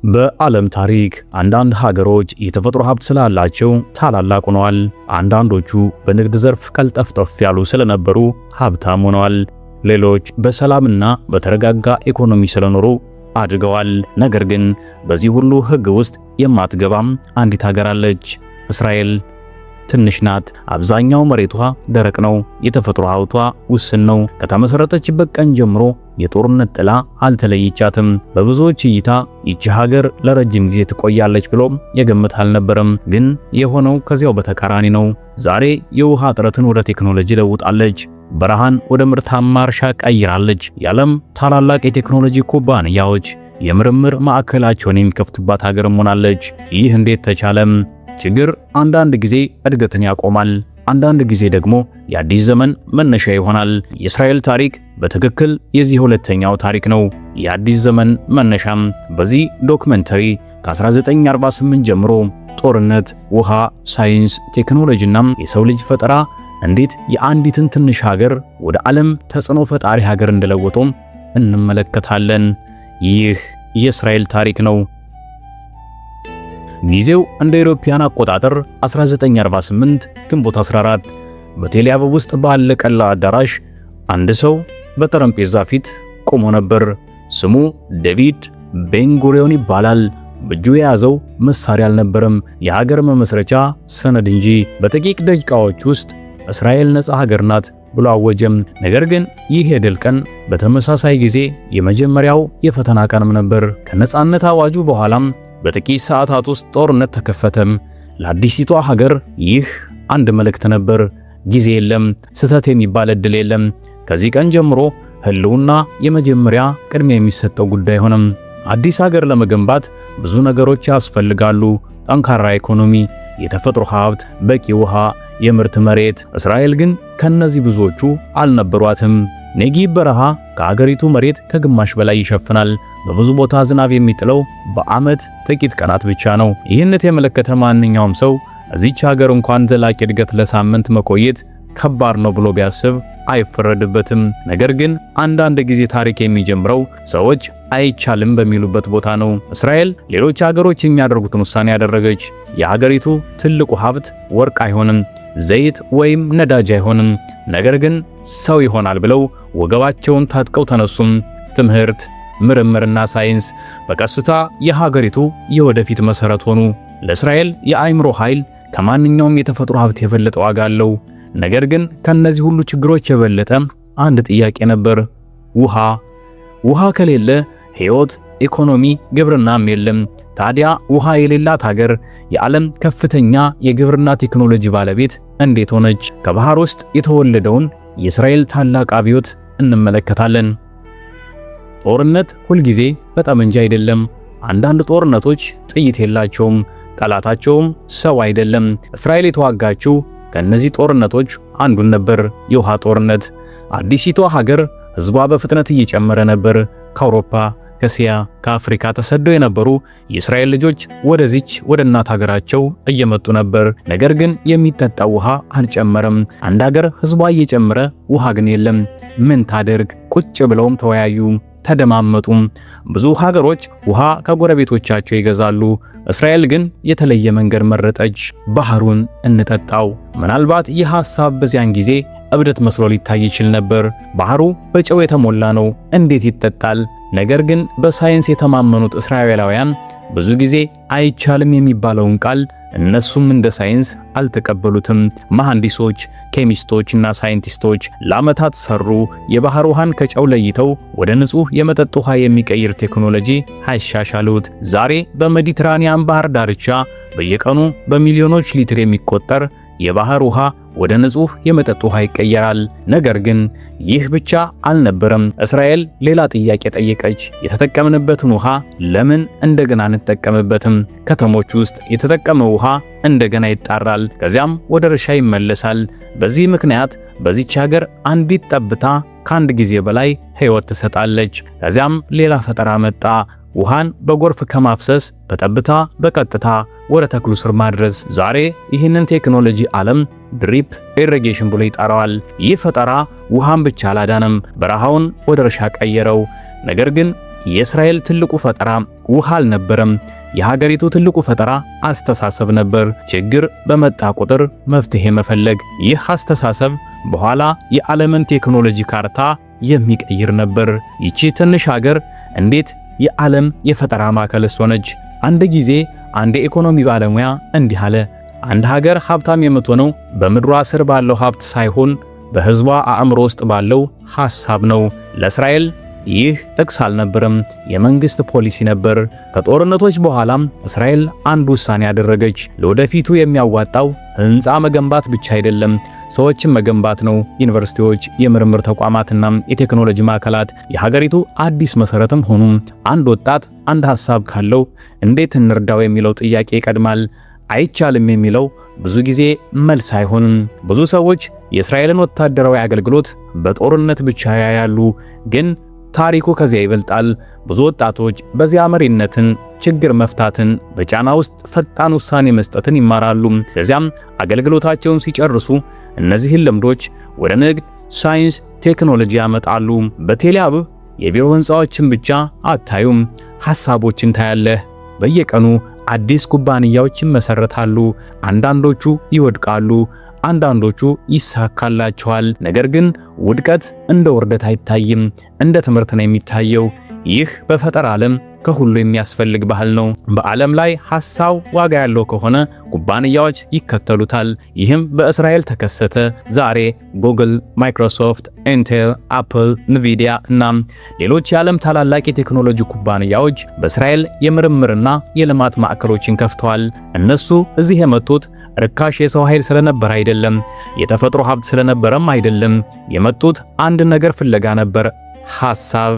በዓለም ታሪክ አንዳንድ ሀገሮች የተፈጥሮ ሀብት ስላላቸው ታላላቅ ሆነዋል። አንዳንዶቹ በንግድ ዘርፍ ቀልጠፍጠፍ ያሉ ስለነበሩ ሀብታም ሆነዋል። ሌሎች በሰላምና በተረጋጋ ኢኮኖሚ ስለኖሩ አድገዋል። ነገር ግን በዚህ ሁሉ ሕግ ውስጥ የማትገባም አንዲት ሀገር አለች። እስራኤል ትንሽ ናት። አብዛኛው መሬቷ ደረቅ ነው። የተፈጥሮ ሀብቷ ውስን ነው። ከተመሰረተችበት ቀን ጀምሮ የጦርነት ጥላ አልተለየቻትም። በብዙዎች እይታ ይቺ ሀገር ለረጅም ጊዜ ትቆያለች ብሎ የገመተ አልነበረም። ግን የሆነው ከዚያው በተቃራኒ ነው። ዛሬ የውሃ እጥረትን ወደ ቴክኖሎጂ ለውጣለች። በረሃን ወደ ምርታማ እርሻ ቀይራለች። የዓለም ታላላቅ የቴክኖሎጂ ኩባንያዎች የምርምር ማዕከላቸውን የሚከፍቱባት ሀገር ሆናለች። ይህ እንዴት ተቻለም? ችግር አንዳንድ ጊዜ እድገትን ያቆማል፣ አንዳንድ ጊዜ ደግሞ የአዲስ ዘመን መነሻ ይሆናል። የእስራኤል ታሪክ በትክክል የዚህ ሁለተኛው ታሪክ ነው። የአዲስ ዘመን መነሻም በዚህ ዶክመንተሪ ከ1948 ጀምሮ ጦርነት፣ ውሃ፣ ሳይንስ፣ ቴክኖሎጂና የሰው ልጅ ፈጠራ እንዴት የአንዲትን ትንሽ ሀገር ወደ ዓለም ተጽዕኖ ፈጣሪ ሀገር እንደለወጠው እንመለከታለን። ይህ የእስራኤል ታሪክ ነው። ጊዜው እንደ አውሮፓውያን አቆጣጠር 1948 ግንቦት 14 በቴል አቪቭ ውስጥ ባለ ቀላል አዳራሽ አንድ ሰው በጠረጴዛ ፊት ቆሞ ነበር። ስሙ ዴቪድ ቤንጉሪዮን ይባላል። በእጁ የያዘው መሳሪያ አልነበረም፣ የሀገር መመስረቻ ሰነድ እንጂ። በጥቂት ደቂቃዎች ውስጥ እስራኤል ነፃ ሀገር ናት ብሎ አወጀም። ነገር ግን ይህ የድል ቀን በተመሳሳይ ጊዜ የመጀመሪያው የፈተና ቀንም ነበር። ከነፃነት አዋጁ በኋላም በጥቂት ሰዓታት ውስጥ ጦርነት ተከፈተም። ለአዲሲቷ ሀገር ይህ አንድ መልእክት ነበር። ጊዜ የለም፣ ስህተት የሚባል ዕድል የለም። ከዚህ ቀን ጀምሮ ህልውና የመጀመሪያ ቅድሚያ የሚሰጠው ጉዳይ ሆነም። አዲስ ሀገር ለመገንባት ብዙ ነገሮች ያስፈልጋሉ። ጠንካራ ኢኮኖሚ፣ የተፈጥሮ ሀብት፣ በቂ ውሃ፣ የምርት መሬት። እስራኤል ግን ከነዚህ ብዙዎቹ አልነበሯትም። ኔጊብ በረሃ ከሀገሪቱ መሬት ከግማሽ በላይ ይሸፍናል። በብዙ ቦታ ዝናብ የሚጥለው በዓመት ጥቂት ቀናት ብቻ ነው። ይህን የተመለከተ ማንኛውም ሰው እዚች ሀገር እንኳን ዘላቂ እድገት ለሳምንት መቆየት ከባድ ነው ብሎ ቢያስብ አይፈረድበትም። ነገር ግን አንዳንድ ጊዜ ታሪክ የሚጀምረው ሰዎች አይቻልም በሚሉበት ቦታ ነው። እስራኤል ሌሎች ሀገሮች የሚያደርጉትን ውሳኔ ያደረገች። የሀገሪቱ ትልቁ ሀብት ወርቅ አይሆንም፣ ዘይት ወይም ነዳጅ አይሆንም፣ ነገር ግን ሰው ይሆናል ብለው ወገባቸውን ታጥቀው ተነሱም። ትምህርት፣ ምርምርና ሳይንስ በቀስታ የሀገሪቱ የወደፊት መሰረት ሆኑ። ለእስራኤል የአእምሮ ኃይል ከማንኛውም የተፈጥሮ ሀብት የበለጠ ዋጋ አለው። ነገር ግን ከነዚህ ሁሉ ችግሮች የበለጠ አንድ ጥያቄ ነበር፣ ውሃ። ውሃ ከሌለ ሕይወት፣ ኢኮኖሚ፣ ግብርናም የለም። ታዲያ ውሃ የሌላት ሀገር የዓለም ከፍተኛ የግብርና ቴክኖሎጂ ባለቤት እንዴት ሆነች? ከባህር ውስጥ የተወለደውን የእስራኤል ታላቅ አብዮት እንመለከታለን። ጦርነት ሁልጊዜ በጠመንጃ አይደለም። አንዳንድ ጦርነቶች ጥይት የላቸውም፣ ጠላታቸውም ሰው አይደለም። እስራኤል የተዋጋችው ከነዚህ ጦርነቶች አንዱን ነበር፣ የውሃ ጦርነት። አዲሲቷ ሀገር ህዝቧ በፍጥነት እየጨመረ ነበር። ከአውሮፓ፣ ከእስያ፣ ከአፍሪካ ተሰደው የነበሩ የእስራኤል ልጆች ወደዚች ወደ እናት ሀገራቸው እየመጡ ነበር። ነገር ግን የሚጠጣው ውሃ አልጨመረም። አንድ ሀገር ህዝቧ እየጨመረ ውሃ ግን የለም። ምን ታደርግ? ቁጭ ብለውም ተወያዩ፣ ተደማመጡም። ብዙ ሀገሮች ውሃ ከጎረቤቶቻቸው ይገዛሉ። እስራኤል ግን የተለየ መንገድ መረጠች። ባህሩን እንጠጣው። ምናልባት ይህ ሐሳብ በዚያን ጊዜ እብደት መስሎ ሊታይ ይችል ነበር። ባህሩ በጨው የተሞላ ነው፣ እንዴት ይጠጣል? ነገር ግን በሳይንስ የተማመኑት እስራኤላውያን ብዙ ጊዜ አይቻልም የሚባለውን ቃል እነሱም እንደ ሳይንስ አልተቀበሉትም። መሐንዲሶች፣ ኬሚስቶችና ሳይንቲስቶች ለዓመታት ሰሩ። የባህር ውሃን ከጨው ለይተው ወደ ንጹህ የመጠጥ ውሃ የሚቀይር ቴክኖሎጂ አሻሻሉት። ዛሬ በሜዲትራኒያን ባህር ዳርቻ በየቀኑ በሚሊዮኖች ሊትር የሚቆጠር የባህር ውሃ ወደ ንጹህ የመጠጥ ውሃ ይቀየራል። ነገር ግን ይህ ብቻ አልነበረም። እስራኤል ሌላ ጥያቄ ጠየቀች። የተጠቀምንበትን ውሃ ለምን እንደገና አንጠቀምበትም? ከተሞች ውስጥ የተጠቀመ ውሃ እንደገና ይጣራል፣ ከዚያም ወደ እርሻ ይመለሳል። በዚህ ምክንያት በዚች ሀገር አንዲት ጠብታ ከአንድ ጊዜ በላይ ሕይወት ትሰጣለች። ከዚያም ሌላ ፈጠራ መጣ። ውሃን በጎርፍ ከማፍሰስ በጠብታ በቀጥታ ወደ ተክሉ ስር ማድረስ። ዛሬ ይህንን ቴክኖሎጂ ዓለም ድሪፕ ኢሪጌሽን ብሎ ይጠራዋል። ይህ ፈጠራ ውሃን ብቻ አላዳነም፣ በረሃውን ወደ እርሻ ቀየረው። ነገር ግን የእስራኤል ትልቁ ፈጠራ ውሃ አልነበረም። የሀገሪቱ ትልቁ ፈጠራ አስተሳሰብ ነበር። ችግር በመጣ ቁጥር መፍትሄ መፈለግ። ይህ አስተሳሰብ በኋላ የዓለምን ቴክኖሎጂ ካርታ የሚቀይር ነበር። ይቺ ትንሽ ሀገር እንዴት የዓለም የፈጠራ ማዕከል ሆነች? አንድ ጊዜ አንድ የኢኮኖሚ ባለሙያ እንዲህ አለ፣ አንድ ሀገር ሀብታም የምትሆነው በምድሯ ስር ባለው ሀብት ሳይሆን በሕዝቧ አእምሮ ውስጥ ባለው ሐሳብ ነው። ለእስራኤል ይህ ጥቅስ አልነበረም፣ የመንግስት ፖሊሲ ነበር። ከጦርነቶች በኋላም እስራኤል አንድ ውሳኔ ያደረገች። ለወደፊቱ የሚያዋጣው ሕንፃ መገንባት ብቻ አይደለም፣ ሰዎችን መገንባት ነው። ዩኒቨርሲቲዎች፣ የምርምር ተቋማትና የቴክኖሎጂ ማዕከላት የሀገሪቱ አዲስ መሰረትም ሆኑ። አንድ ወጣት አንድ ሐሳብ ካለው እንዴት እንርዳው የሚለው ጥያቄ ይቀድማል። አይቻልም የሚለው ብዙ ጊዜ መልስ አይሆንም። ብዙ ሰዎች የእስራኤልን ወታደራዊ አገልግሎት በጦርነት ብቻ ያያሉ፣ ግን ታሪኩ ከዚያ ይበልጣል። ብዙ ወጣቶች በዚያ መሪነትን፣ ችግር መፍታትን፣ በጫና ውስጥ ፈጣን ውሳኔ መስጠትን ይማራሉ። ከዚያም አገልግሎታቸውን ሲጨርሱ እነዚህን ልምዶች ወደ ንግድ፣ ሳይንስ፣ ቴክኖሎጂ ያመጣሉ። በቴል አቪቭ የቢሮ ሕንፃዎችን ብቻ አታዩም፣ ሐሳቦችን ታያለህ። በየቀኑ አዲስ ኩባንያዎች ይመሰረታሉ። አንዳንዶቹ ይወድቃሉ፣ አንዳንዶቹ ይሳካላቸዋል። ነገር ግን ውድቀት እንደ ውርደት አይታይም፣ እንደ ትምህርት ነው የሚታየው። ይህ በፈጠራ ዓለም ከሁሉ የሚያስፈልግ ባህል ነው። በዓለም ላይ ሐሳብ ዋጋ ያለው ከሆነ ኩባንያዎች ይከተሉታል። ይህም በእስራኤል ተከሰተ። ዛሬ ጉግል፣ ማይክሮሶፍት፣ ኢንቴል፣ አፕል፣ ንቪዲያ እና ሌሎች የዓለም ታላላቅ የቴክኖሎጂ ኩባንያዎች በእስራኤል የምርምርና የልማት ማዕከሎችን ከፍተዋል። እነሱ እዚህ የመጡት ርካሽ የሰው ኃይል ስለነበር አይደለም፣ የተፈጥሮ ሀብት ስለነበረም አይደለም። የመጡት አንድ ነገር ፍለጋ ነበር፣ ሐሳብ።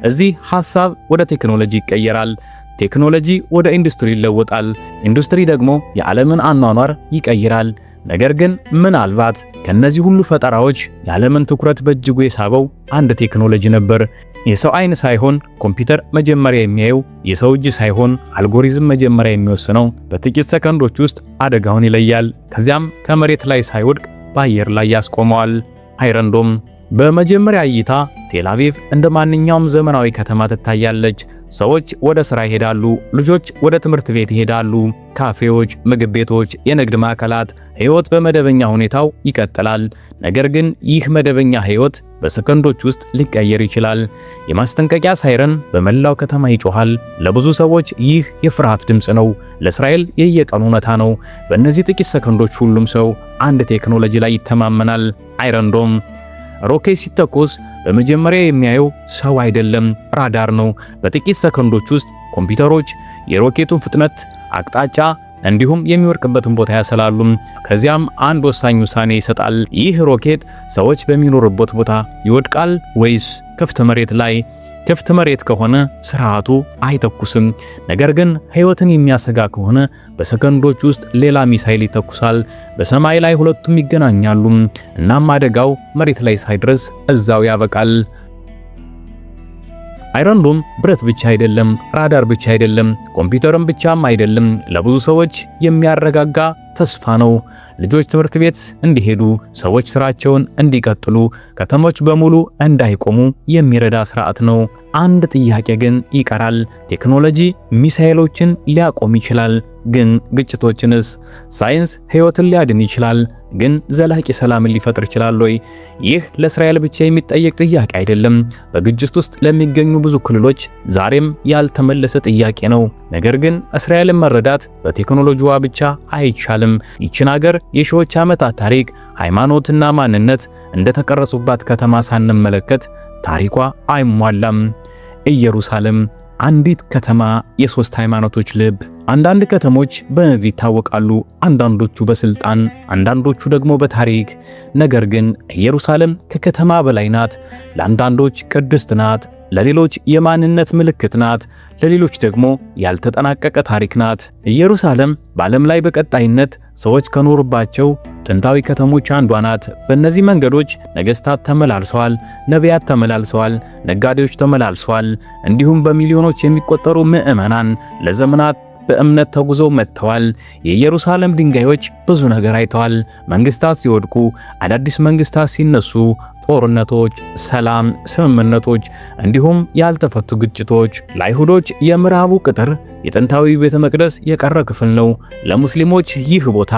እዚህ ሐሳብ ወደ ቴክኖሎጂ ይቀየራል። ቴክኖሎጂ ወደ ኢንዱስትሪ ይለወጣል። ኢንዱስትሪ ደግሞ የዓለምን አኗኗር ይቀይራል። ነገር ግን ምናልባት ከነዚህ ሁሉ ፈጠራዎች የዓለምን ትኩረት በእጅጉ የሳበው አንድ ቴክኖሎጂ ነበር። የሰው አይን ሳይሆን ኮምፒውተር መጀመሪያ የሚያየው፣ የሰው እጅ ሳይሆን አልጎሪዝም መጀመሪያ የሚወስነው በጥቂት ሰከንዶች ውስጥ አደጋውን ይለያል። ከዚያም ከመሬት ላይ ሳይወድቅ በአየር ላይ ያስቆመዋል። አይረን ዶም። በመጀመሪያ እይታ ቴል አቪቭ እንደ ማንኛውም ዘመናዊ ከተማ ትታያለች። ሰዎች ወደ ሥራ ይሄዳሉ፣ ልጆች ወደ ትምህርት ቤት ይሄዳሉ። ካፌዎች፣ ምግብ ቤቶች፣ የንግድ ማዕከላት፣ ሕይወት በመደበኛ ሁኔታው ይቀጥላል። ነገር ግን ይህ መደበኛ ሕይወት በሰከንዶች ውስጥ ሊቀየር ይችላል። የማስጠንቀቂያ ሳይረን በመላው ከተማ ይጮሃል። ለብዙ ሰዎች ይህ የፍርሃት ድምፅ ነው። ለእስራኤል የየቀኑ እውነታ ነው። በእነዚህ ጥቂት ሰከንዶች ሁሉም ሰው አንድ ቴክኖሎጂ ላይ ይተማመናል። አይረን ዶም። ሮኬት ሲተኮስ በመጀመሪያ የሚያየው ሰው አይደለም፣ ራዳር ነው። በጥቂት ሰከንዶች ውስጥ ኮምፒውተሮች የሮኬቱን ፍጥነት፣ አቅጣጫ እንዲሁም የሚወድቅበትን ቦታ ያሰላሉ። ከዚያም አንድ ወሳኝ ውሳኔ ይሰጣል። ይህ ሮኬት ሰዎች በሚኖርበት ቦታ ይወድቃል ወይስ ክፍት መሬት ላይ? ክፍት መሬት ከሆነ ስርዓቱ አይተኩስም። ነገር ግን ሕይወትን የሚያሰጋ ከሆነ በሰከንዶች ውስጥ ሌላ ሚሳኤል ይተኩሳል። በሰማይ ላይ ሁለቱም ይገናኛሉ። እናም አደጋው መሬት ላይ ሳይደርስ እዛው ያበቃል። አይረን ዶም ብረት ብቻ አይደለም፣ ራዳር ብቻ አይደለም፣ ኮምፒውተርም ብቻም አይደለም። ለብዙ ሰዎች የሚያረጋጋ ተስፋ ነው። ልጆች ትምህርት ቤት እንዲሄዱ፣ ሰዎች ስራቸውን እንዲቀጥሉ፣ ከተሞች በሙሉ እንዳይቆሙ የሚረዳ ስርዓት ነው። አንድ ጥያቄ ግን ይቀራል። ቴክኖሎጂ ሚሳኤሎችን ሊያቆም ይችላል፣ ግን ግጭቶችንስ? ሳይንስ ሕይወትን ሊያድን ይችላል፣ ግን ዘላቂ ሰላምን ሊፈጥር ይችላል ወይ? ይህ ለእስራኤል ብቻ የሚጠየቅ ጥያቄ አይደለም። በግጭት ውስጥ ለሚገኙ ብዙ ክልሎች ዛሬም ያልተመለሰ ጥያቄ ነው። ነገር ግን እስራኤልን መረዳት በቴክኖሎጂዋ ብቻ አይቻልም። ይችን ሀገር የሺዎች ዓመታት ታሪክ፣ ሃይማኖትና ማንነት እንደተቀረጹባት ከተማ ሳንመለከት ታሪኳ አይሟላም። ኢየሩሳሌም፣ አንዲት ከተማ፣ የሶስት ሃይማኖቶች ልብ። አንዳንድ ከተሞች በነቢይ ይታወቃሉ፣ አንዳንዶቹ በስልጣን፣ አንዳንዶቹ ደግሞ በታሪክ። ነገር ግን ኢየሩሳሌም ከከተማ በላይ ናት። ለአንዳንዶች ቅድስት ናት፣ ለሌሎች የማንነት ምልክት ናት፣ ለሌሎች ደግሞ ያልተጠናቀቀ ታሪክ ናት። ኢየሩሳሌም በዓለም ላይ በቀጣይነት ሰዎች ከኖሩባቸው ጥንታዊ ከተሞች አንዷ ናት። በእነዚህ መንገዶች ነገሥታት ተመላልሰዋል፣ ነቢያት ተመላልሰዋል፣ ነጋዴዎች ተመላልሰዋል፣ እንዲሁም በሚሊዮኖች የሚቆጠሩ ምዕመናን ለዘመናት በእምነት ተጉዘው መጥተዋል። የኢየሩሳሌም ድንጋዮች ብዙ ነገር አይተዋል። መንግስታት ሲወድቁ፣ አዳዲስ መንግስታት ሲነሱ፣ ጦርነቶች፣ ሰላም ስምምነቶች እንዲሁም ያልተፈቱ ግጭቶች። ለአይሁዶች የምዕራቡ ቅጥር የጥንታዊ ቤተ መቅደስ የቀረ ክፍል ነው። ለሙስሊሞች ይህ ቦታ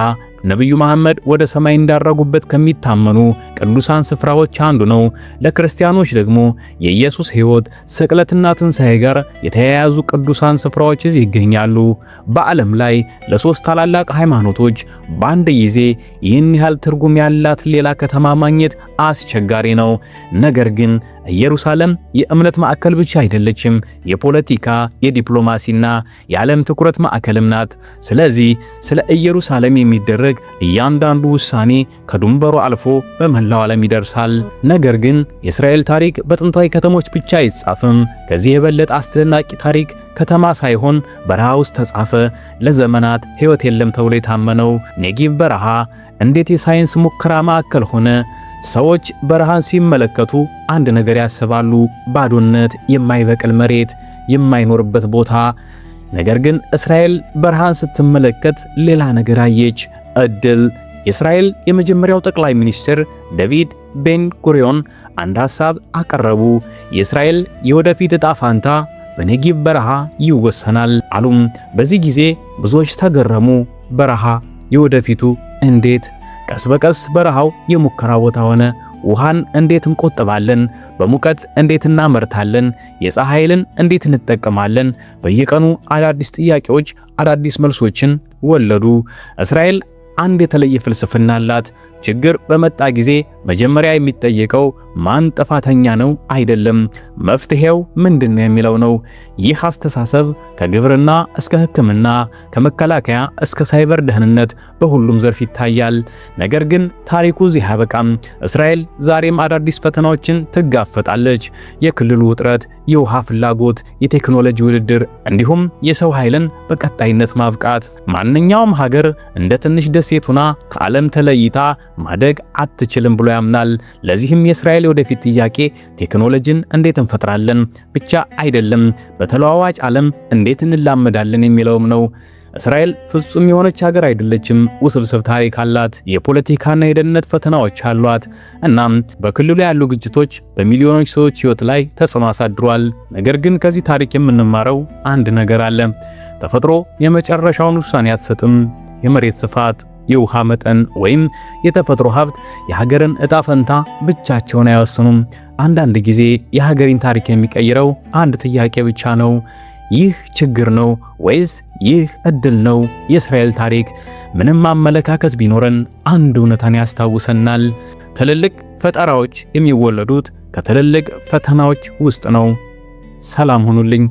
ነብዩ መሐመድ ወደ ሰማይ እንዳረጉበት ከሚታመኑ ቅዱሳን ስፍራዎች አንዱ ነው። ለክርስቲያኖች ደግሞ የኢየሱስ ሕይወት ስቅለትና ትንሣኤ ጋር የተያያዙ ቅዱሳን ስፍራዎች እዚህ ይገኛሉ። በዓለም ላይ ለሶስት ታላላቅ ሃይማኖቶች በአንድ ጊዜ ይህን ያህል ትርጉም ያላት ሌላ ከተማ ማግኘት አስቸጋሪ ነው። ነገር ግን ኢየሩሳሌም የእምነት ማዕከል ብቻ አይደለችም፣ የፖለቲካ የዲፕሎማሲና የዓለም ትኩረት ማዕከልም ናት። ስለዚህ ስለ ኢየሩሳሌም የሚደረግ እያንዳንዱ ውሳኔ ከድንበሩ አልፎ በመላው ዓለም ይደርሳል። ነገር ግን የእስራኤል ታሪክ በጥንታዊ ከተሞች ብቻ አይጻፍም። ከዚህ የበለጠ አስደናቂ ታሪክ ከተማ ሳይሆን በረሃ ውስጥ ተጻፈ። ለዘመናት ሕይወት የለም ተብሎ የታመነው ኔጊቭ በረሃ እንዴት የሳይንስ ሙከራ ማዕከል ሆነ? ሰዎች በረሃን ሲመለከቱ አንድ ነገር ያስባሉ፣ ባዶነት፣ የማይበቅል መሬት፣ የማይኖርበት ቦታ። ነገር ግን እስራኤል በረሃን ስትመለከት ሌላ ነገር አየች፣ እድል። የእስራኤል የመጀመሪያው ጠቅላይ ሚኒስትር ዴቪድ ቤን ጉሪዮን አንድ ሐሳብ አቀረቡ። የእስራኤል የወደፊት ዕጣ ፋንታ በኔጊቭ በረሃ ይወሰናል አሉም። በዚህ ጊዜ ብዙዎች ተገረሙ። በረሃ የወደፊቱ እንዴት? ቀስ በቀስ በረሃው የሙከራ ቦታ ሆነ። ውሃን እንዴት እንቆጥባለን? በሙቀት እንዴት እናመርታለን? የፀሐይ ኃይልን እንዴት እንጠቀማለን? በየቀኑ አዳዲስ ጥያቄዎች አዳዲስ መልሶችን ወለዱ። እስራኤል አንድ የተለየ ፍልስፍና አላት። ችግር በመጣ ጊዜ መጀመሪያ የሚጠየቀው ማን ጥፋተኛ ነው አይደለም፣ መፍትሄው ምንድነው የሚለው ነው። ይህ አስተሳሰብ ከግብርና እስከ ሕክምና፣ ከመከላከያ እስከ ሳይበር ደህንነት በሁሉም ዘርፍ ይታያል። ነገር ግን ታሪኩ እዚህ አያበቃም። እስራኤል ዛሬም አዳዲስ ፈተናዎችን ትጋፈጣለች። የክልሉ ውጥረት፣ የውሃ ፍላጎት፣ የቴክኖሎጂ ውድድር እንዲሁም የሰው ኃይልን በቀጣይነት ማብቃት። ማንኛውም ሀገር እንደ ትንሽ ደሴት ሆና ከዓለም ተለይታ ማደግ አትችልም ብሎ ያምናል። ለዚህም የእስራኤል ወደፊት ጥያቄ ቴክኖሎጂን እንዴት እንፈጥራለን ብቻ አይደለም፣ በተለዋዋጭ ዓለም እንዴት እንላመዳለን የሚለውም ነው። እስራኤል ፍጹም የሆነች ሀገር አይደለችም። ውስብስብ ታሪክ አላት። የፖለቲካና የደህንነት ፈተናዎች አሏት። እናም በክልሉ ያሉ ግጭቶች በሚሊዮኖች ሰዎች ሕይወት ላይ ተጽዕኖ አሳድሯል። ነገር ግን ከዚህ ታሪክ የምንማረው አንድ ነገር አለ። ተፈጥሮ የመጨረሻውን ውሳኔ አትሰጥም። የመሬት ስፋት፣ የውሃ መጠን ወይም የተፈጥሮ ሀብት የሀገርን ዕጣ ፈንታ ብቻቸውን አይወስኑም። አንዳንድ ጊዜ የሀገሪን ታሪክ የሚቀይረው አንድ ጥያቄ ብቻ ነው። ይህ ችግር ነው ወይስ ይህ ዕድል ነው? የእስራኤል ታሪክ ምንም አመለካከት ቢኖረን አንድ እውነታን ያስታውሰናል። ትልልቅ ፈጠራዎች የሚወለዱት ከትልልቅ ፈተናዎች ውስጥ ነው። ሰላም ሁኑልኝ።